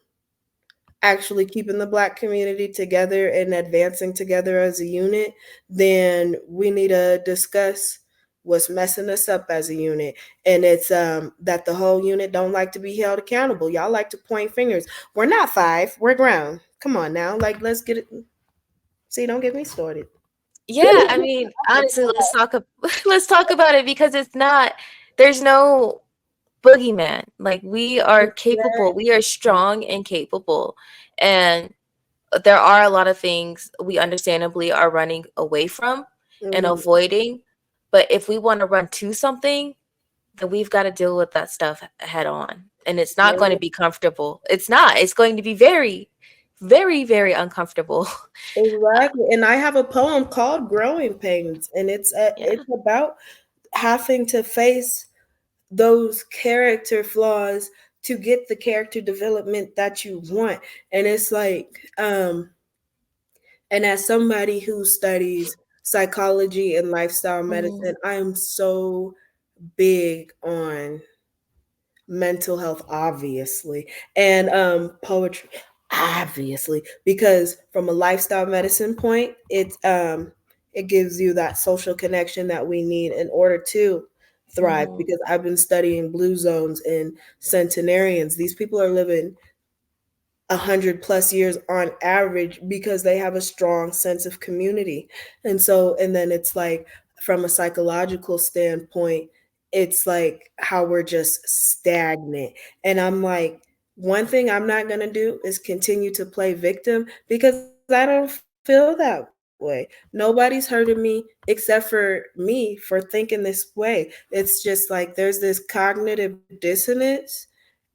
actually keeping the black community together and advancing together as a unit, then we need to discuss what's messing us up as a unit. And it's that the whole unit don't like to be held accountable. Y'all like to point fingers. We're not five, we're grown. Come on now. Like, let's get it. See, don't get me started. Yeah, I mean, honestly, let's talk about it because there's no boogeyman. Like we are capable, we are strong and capable. And there are a lot of things we understandably are running away from and Mhm. avoiding. But if we want to run to something, then we've got to deal with that stuff head on. And it's not going to be comfortable. It's not. It's going to be very, very, very uncomfortable. Exactly. And I have a poem called Growing Pains, and Yeah. it's about having to face those character flaws to get the character development that you want. And it's like and as somebody who studies psychology and lifestyle Mhm. medicine, I am so big on mental health, obviously, and poetry, obviously, because from a lifestyle medicine point, it gives you that social connection that we need in order to thrive. Mhm. Because I've been studying blue zones and centenarians. These people are living 100 plus years on average because they have a strong sense of community. And then it's like, from a psychological standpoint, it's like how we're just stagnant. And I'm like, one thing I'm not going to do is continue to play victim, because I don't feel that way. Nobody's hurting me except for me for thinking this way. It's just like there's this cognitive dissonance,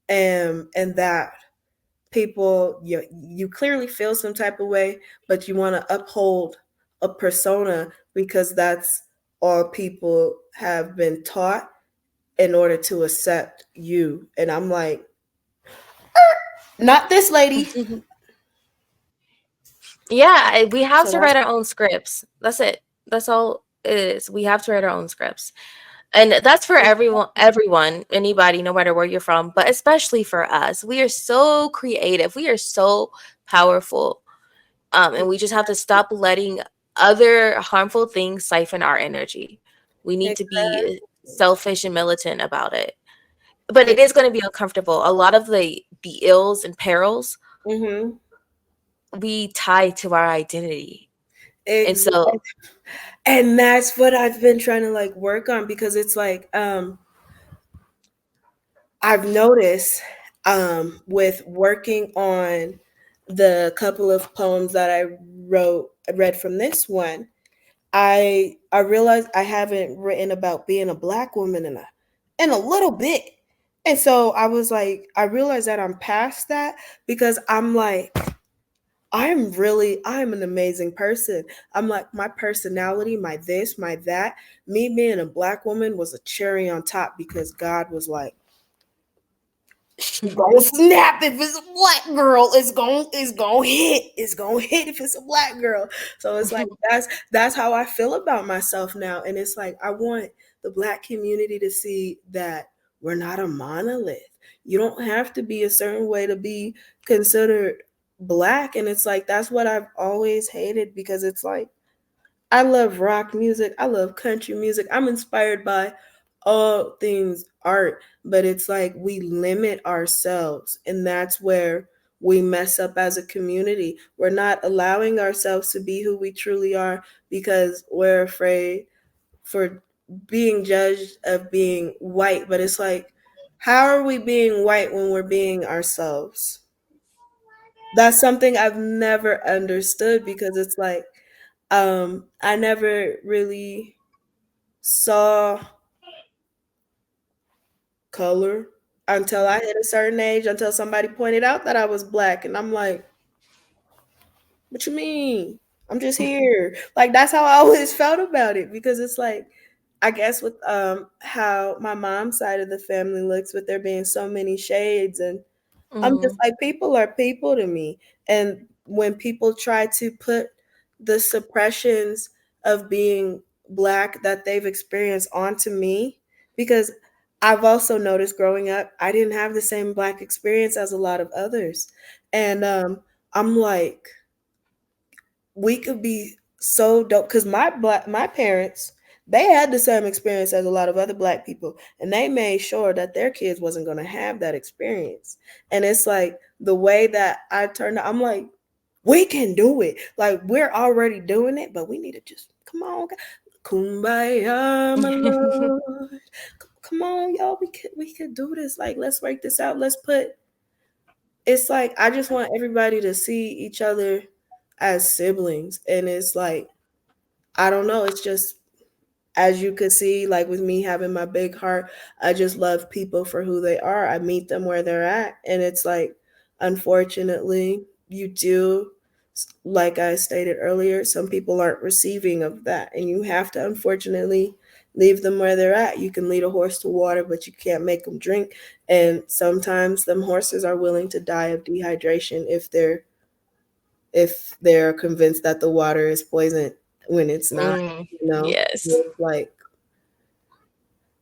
and that people, you clearly feel some type of way, but you want to uphold a persona because that's all people have been taught in order to accept you. And I'm like, not this lady. Yeah, we have So to that's write our own scripts. That's it. That's all it is. We have to write our own scripts. And that's for everyone, anybody, no matter where you're from, but especially for us. We are so creative. We are so powerful. And we just have to stop letting other harmful things siphon our energy. We need to be selfish and militant about it. But it is going to be uncomfortable. A lot of the ills and perils mm-hmm. we tie to our identity. And Exactly. so, And that's what I've been trying to like work on, because it's like I've noticed with working on the couple of poems that I read from this one, I realized I haven't written about being a black woman in a little bit. And so I was like, I realized that I'm past that, because I'm like, I'm an amazing person. I'm like, my personality, my this, my that. Me being a black woman was a cherry on top, because God was like, she gonna snap if it's a black girl. It's gonna hit if it's a black girl. So it's like that's how I feel about myself now. And it's like, I want the black community to see that we're not a monolith. You don't have to be a certain way to be considered black. And it's like, that's what I've always hated, because it's like, I love rock music. I love country music. I'm inspired by all things art, but it's like we limit ourselves, and that's where we mess up as a community. We're not allowing ourselves to be who we truly are, because we're afraid for being judged of being white. But it's like, how are we being white when we're being ourselves? That's something I've never understood, because it's like, I never really saw color until I hit a certain age, until somebody pointed out that I was black. And I'm like, what you mean? I'm just here. Like, that's how I always felt about it, because it's like, I guess with how my mom's side of the family looks, with there being so many shades, and I'm just mhm. like, people are people to me. And when people try to put the suppressions of being black that they've experienced onto me, because I've also noticed growing up, I didn't have the same black experience as a lot of others. And I'm like, we could be so dope, because my parents, they had the same experience as a lot of other black people, and they made sure that their kids wasn't going to have that experience. And it's like, the way that I turned out, I'm like, we can do it. Like, we're already doing it, but we need to just come on, kumbaya, my lord. Come on, y'all, we could do this. Like, let's work this out. Let's put It's like, I just want everybody to see each other as siblings. And it's like, I don't know, it's just as you could see, like with me having my big heart, I just love people for who they are. I meet them where they're at. And it's like, unfortunately, you do, like I stated earlier, some people aren't receiving of that. And you have to, unfortunately, leave them where they're at. You can lead a horse to water, but you can't make them drink. And sometimes them horses are willing to die of dehydration if they're convinced that the water is poison when it's not, Mm, you know. yes. It's like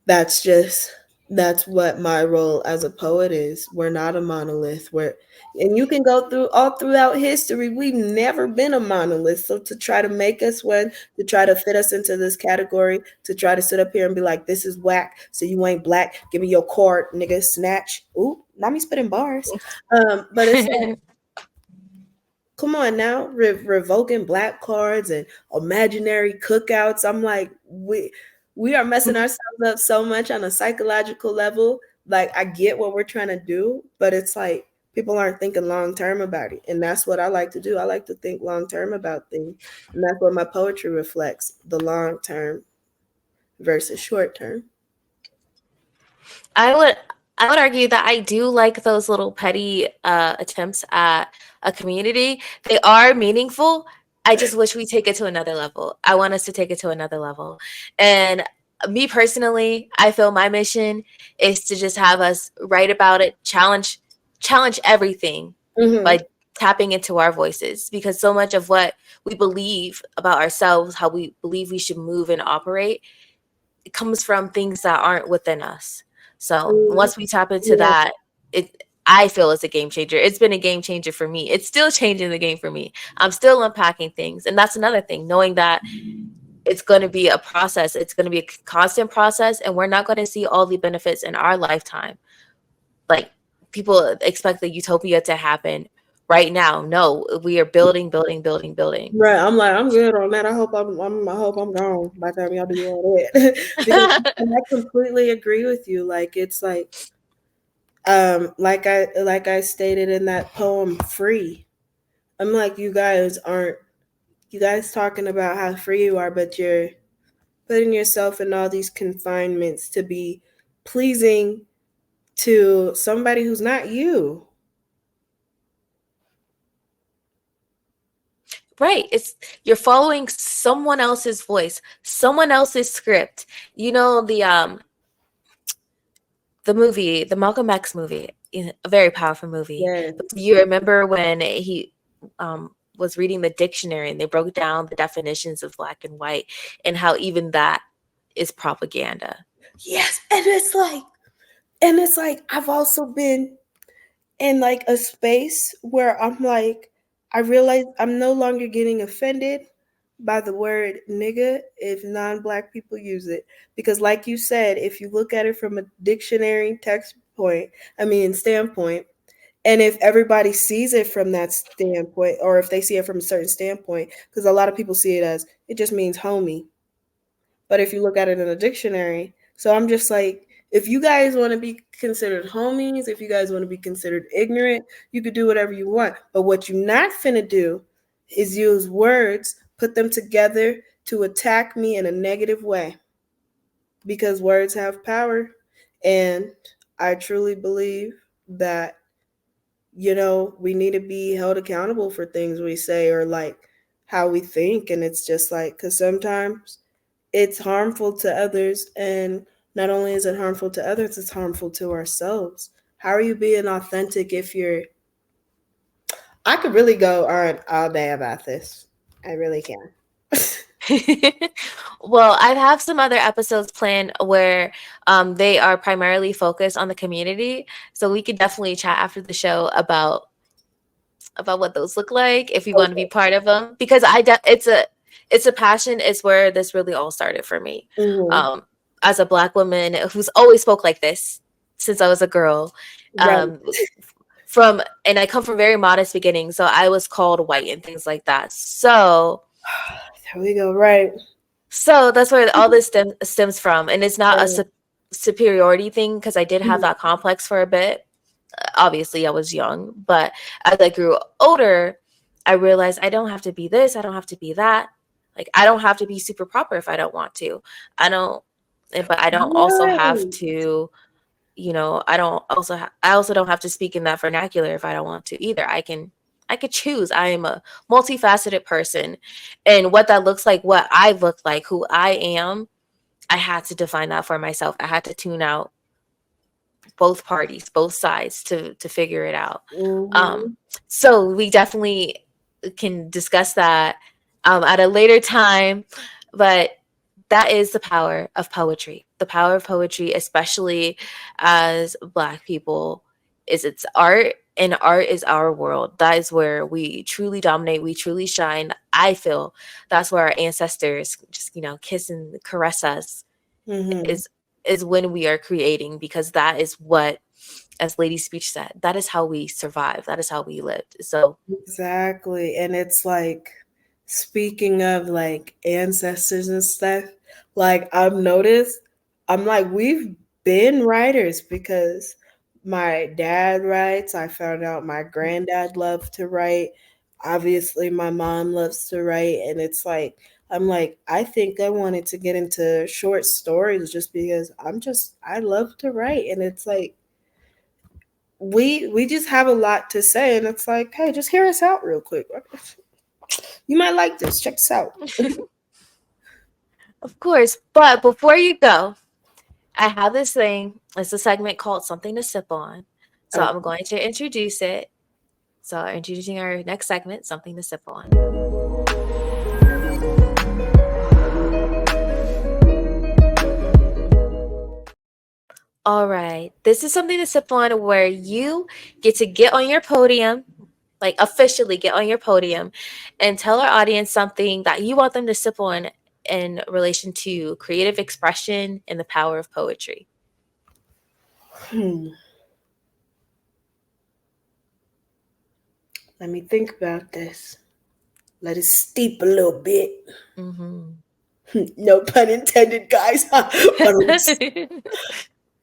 that's what my role as a poet is. We're not a monolith. And you can go through all throughout history, we've never been a monolith. So to try to make us one, to try to fit us into this category, to try to sit up here and be like, this is whack, so you ain't black, give me your card, nigga, snatch. Ooh, not me spitting bars. But it's like, come on now, revoking black cards and imaginary cookouts. I'm like, we are messing ourselves up so much on a psychological level. Like, I get what we're trying to do, but it's like people aren't thinking long term about it, and that's what I like to do. I like to think long term about things, and that's what my poetry reflects: the long term versus short term. I would I would argue that I do like those little petty attempts at a community. They are meaningful. I just wish we take it to another level. I want us to take it to another level. And me personally, I feel my mission is to just have us write about it, challenge everything Hmm. by tapping into our voices, because so much of what we believe about ourselves, how we believe we should move and operate, it comes from things that aren't within us. So once we tap into Yeah, that, it I feel it's a game changer. It's been a game changer for me. It's still changing the game for me. I'm still unpacking things. And that's another thing, knowing that it's going to be a process. It's going to be a constant process, and we're not going to see all the benefits in our lifetime. Like, people expect the utopia to happen right now. No, we are building, building, building, building. right. I'm like, I'm good on that. I hope I'm gone by the time y'all do all that. Because and I completely agree with you. Like, it's like, like I stated in that poem, free. I'm like, you guys talking about how free you are, but you're putting yourself in all these confinements to be pleasing to somebody who's not you. Right. It's You're following someone else's voice, someone else's script. You know, the movie, the Malcolm X movie, a very powerful movie. But do Yes. you remember when he was reading the dictionary and they broke down the definitions of black and white, and how even that is propaganda? Yes. And it's like I've also been in like a space where I'm like, I realize I'm no longer getting offended by the word nigga if non-black people use it, because like you said, if you look at it from a dictionary text point, I mean standpoint, and if everybody sees it from that standpoint, or if they see it from a certain standpoint, because a lot of people see it as it just means homie, but if you look at it in a dictionary, so I'm just like, if you guys want to be considered homies, if you guys want to be considered ignorant, you could do whatever you want. But what you're not finna do is use words, put them together to attack me in a negative way, because words have power. And I truly believe that, we need to be held accountable for things we say, or like how we think. And it's just like, because sometimes it's harmful to others, and not only is it harmful to others, it's harmful to ourselves. How are you being authentic if you're I could really go on all day about this. I really can. Well, I have some other episodes planned where they are primarily focused on the community. So we could definitely chat after the show about what those look like if you want to be Okay. part of them, because it's a passion. It's where this really all started for me. Hmm. Um, as a black woman who's always spoke like this since I was a girl. Right. Um, from and I come from very modest beginnings, so I was called white and things like that. There we go. Right. So that's where all this stems from, and it's not a Right. superiority thing, because I did have Mhm. that complex for a bit. Obviously, I was young, but as I grew older, I realized I don't have to be this, I don't have to be that. Like I don't have to be super proper if I don't want to. I don't, but I don't also have Right. to, I also don't have to speak in that vernacular if I don't want to either. I could choose. I am a multifaceted person, and what that looks like, what I look like, who I am, I had to define that for myself. I had to tune out both parties, both sides to figure it out. Um, Mm-hmm. so we definitely can discuss that at a later time, but that is the power of poetry. The power of poetry, especially as Black people, is its art, and art is our world. That is where we truly dominate, we truly shine. I feel that's where our ancestors just, kiss and caress us Mm-hmm. is is when we are creating, because that is what, as Lady Speech said, that is how we survive. That is how we lived. So, Exactly. And it's like, speaking of like ancestors and stuff, like I've noticed, I'm like, we've been writers because my dad writes. I found out my granddad loved to write. Obviously, my mom loves to write. And it's like, I'm like, I think I wanted to get into short stories just because I love to write. And it's like, we just have a lot to say, and it's like, hey, just hear us out real quick. You might like this. Check this out. of course, but before you go, I have this thing. It's a segment called Something to Sip On. So Oh, I'm going to introduce it. So, introducing our next segment, Something to Sip On. All right. This is Something to Sip On where you get on your podium, like officially get on your podium, and tell our audience something that you want them to sip on in relation to creative expression and the power of poetry. hmm. Let me think about this. Let it steep a little bit. Hmm. No pun intended, guys. But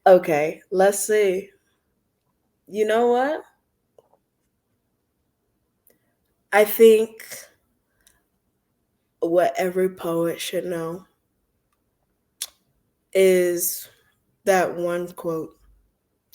okay, let's see. You know what? I think what every poet should know is that one quote: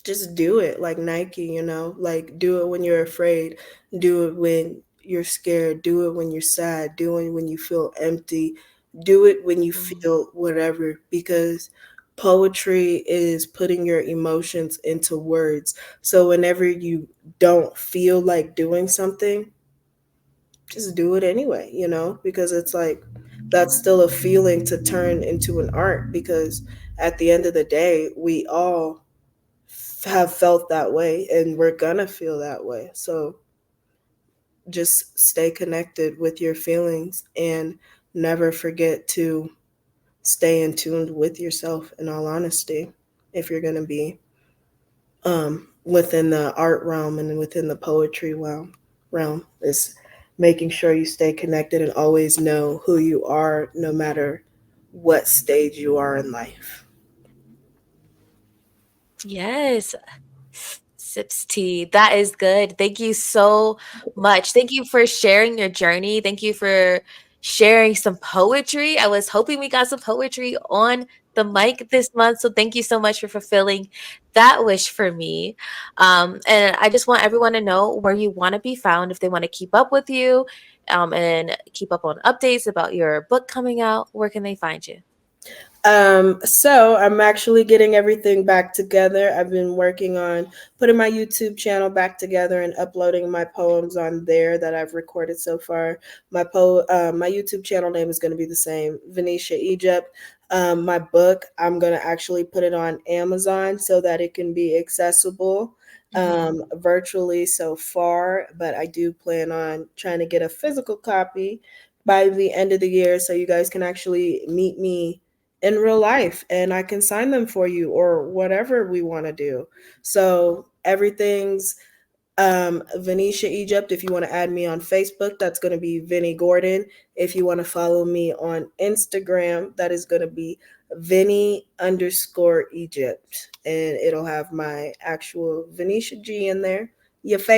just do it, like Nike, like do it when you're afraid, do it when you're scared, do it when you're sad, do it when you feel empty, do it when you Mhm. feel whatever, because poetry is putting your emotions into words. So whenever you don't feel like doing something, just do it anyway, because it's like that's still a feeling to turn into an art, because at the end of the day, we all have felt that way and we're gonna feel that way. So just stay connected with your feelings and never forget to stay in tune with yourself, in all honesty, if you're gonna be within the art realm and within the poetry realm is making sure you stay connected and always know who you are, no matter what stage you are in life. Yes, sips tea. That is good. Thank you so much. Thank you for sharing your journey. Thank you for sharing some poetry. I was hoping we got some poetry on the mic this month. So thank you so much for fulfilling that wish for me. And I just want everyone to know where you want to be found if they want to keep up with you, and keep up on updates about your book coming out. Where can they find you? So I'm actually getting everything back together. I've been working on putting my YouTube channel back together and uploading my poems on there that I've recorded so far. My YouTube channel name is going to be the same, Vaniesha Egypt. My book, I'm going to actually put it on Amazon so that it can be accessible Hmm. virtually so far, but I do plan on trying to get a physical copy by the end of the year so you guys can actually meet me in real life and I can sign them for you or whatever we want to do. So everything's Vaniesha Egypt. If you want to add me on Facebook, that's going to be Vinny Gordon. If you want to follow me on Instagram, that is going to be Vinny_Egypt. And it'll have my actual Vaniesha G in there. Your